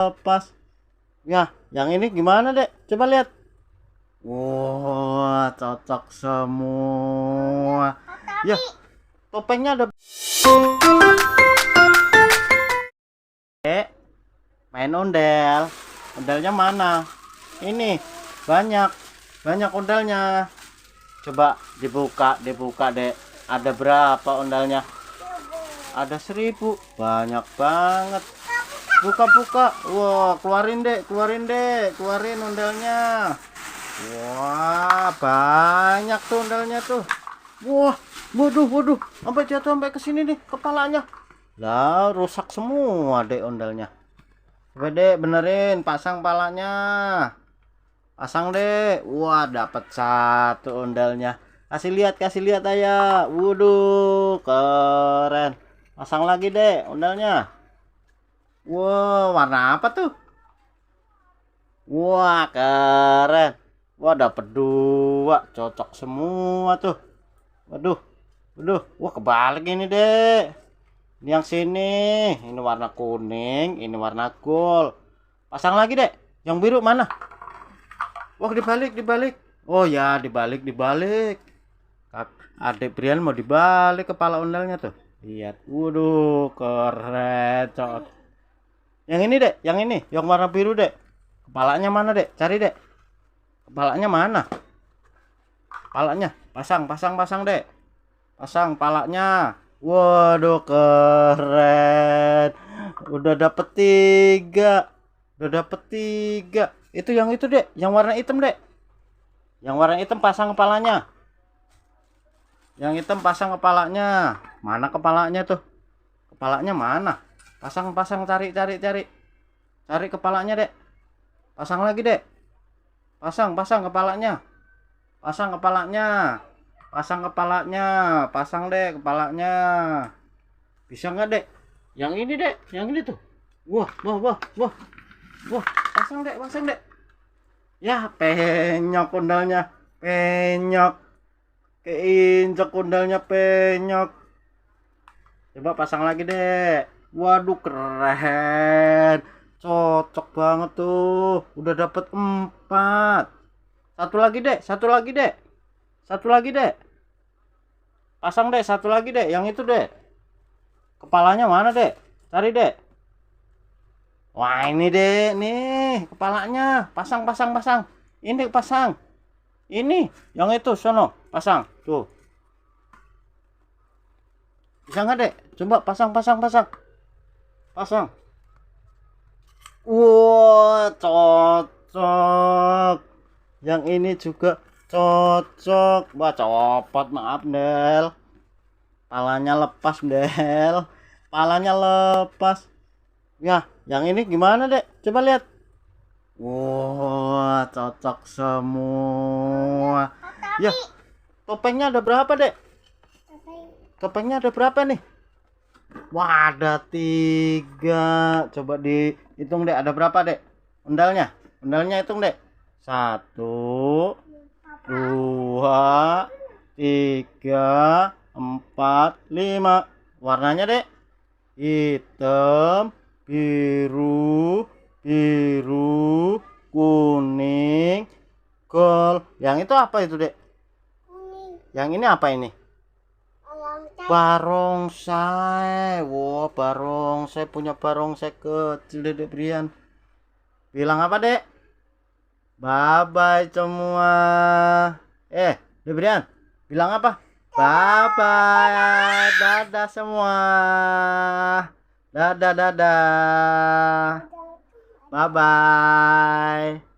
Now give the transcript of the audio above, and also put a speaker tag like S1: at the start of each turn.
S1: lepas. Ya, yang ini gimana, Dek? Coba lihat. Wah, cocok semua. Ya, topengnya ada. Dek, main ondel. Ondelnya mana? Ini banyak, banyak ondelnya. Coba dibuka, Dek. Ada berapa ondalnya? Ada 1000. Banyak banget. Buka. Wah, keluarin, Dek. Keluarin ondalnya. Wah, banyak tuh ondalnya tuh. Wah, waduh. Sampai jatuh sampai ke sini nih kepalanya. Lah, rusak semua, Dek, ondalnya. Coba, Dek, benerin, pasang palanya. Pasang, Dek. Wah, dapat satu ondalnya. Kasih lihat ayah. Waduh, keren. Pasang lagi, Dek, ondalnya. Wah, warna apa tuh? Wah, keren. Wah, dapat 2. Cocok semua tuh. Waduh. Wah, kebalik ini, Dek. Ini yang sini. Ini warna kuning, ini warna gold. Pasang lagi, Dek. Yang biru mana? Wah, dibalik. Oh ya, dibalik. Adik Brian mau dibalik kepala ondalnya tuh. Lihat. Waduh, keren. Cocok. Yang ini, Dek. Yang warna biru, Dek. Kepalanya mana, Dek? Cari, Dek. Kepalanya mana? Kepalanya. Pasang, Dek. Pasang palanya. Waduh, keren. Udah dapet 3. Itu yang itu, Dek. Yang warna hitam, Dek. Yang warna hitam pasang kepalanya. Yang hitam pasang kepalanya. Mana kepalanya tuh? Kepalanya mana? Pasang, cari. Cari kepalanya, Dek. Pasang lagi, Dek. Pasang kepalanya. Pasang, Dek, kepalanya. Bisa nggak, Dek? Yang ini, Dek. Yang ini tuh. Wah. Pasang, Dek. Ya, penyok ondalnya. Keinjak ondalnya penyok. Coba pasang lagi, Dek. Waduh, keren. Cocok banget tuh. Udah dapet 4. Satu lagi, Dek. Pasang, Dek. Satu lagi, Dek. Yang itu, Dek. Kepalanya mana, Dek? Cari, Dek. Wah, ini, Dek. Nih, kepalanya. Pasang. Ini pasang. Ini, yang itu, sono. Pasang. Tuh. Bisa nggak, Dek? Coba pasang. Wah, cocok. Yang ini juga cocok. Wah, copot, maaf, Del. Palanya lepas. Ya, yang ini gimana, Dek? Coba lihat. Wah, cocok semua. Ya, topengnya ada berapa, Dek? Topengnya ada berapa nih? Wah, ada 3. Coba dihitung, Dek. Ada berapa, Dek? Ondalnya hitung, Dek. 1, 2, 3, 4, 5. Warnanya, Dek? Hitam, biru, kuning, gold. Yang itu apa itu, Dek? Yang ini apa ini? Barongsai. Wow, barongsai, punya barongsai kecil, Dedek Brian. Bilang apa, Dek? Bye bye semua. Dedek Brian, bilang apa? Bye bye. Dadah semua. Dadah. Bye bye.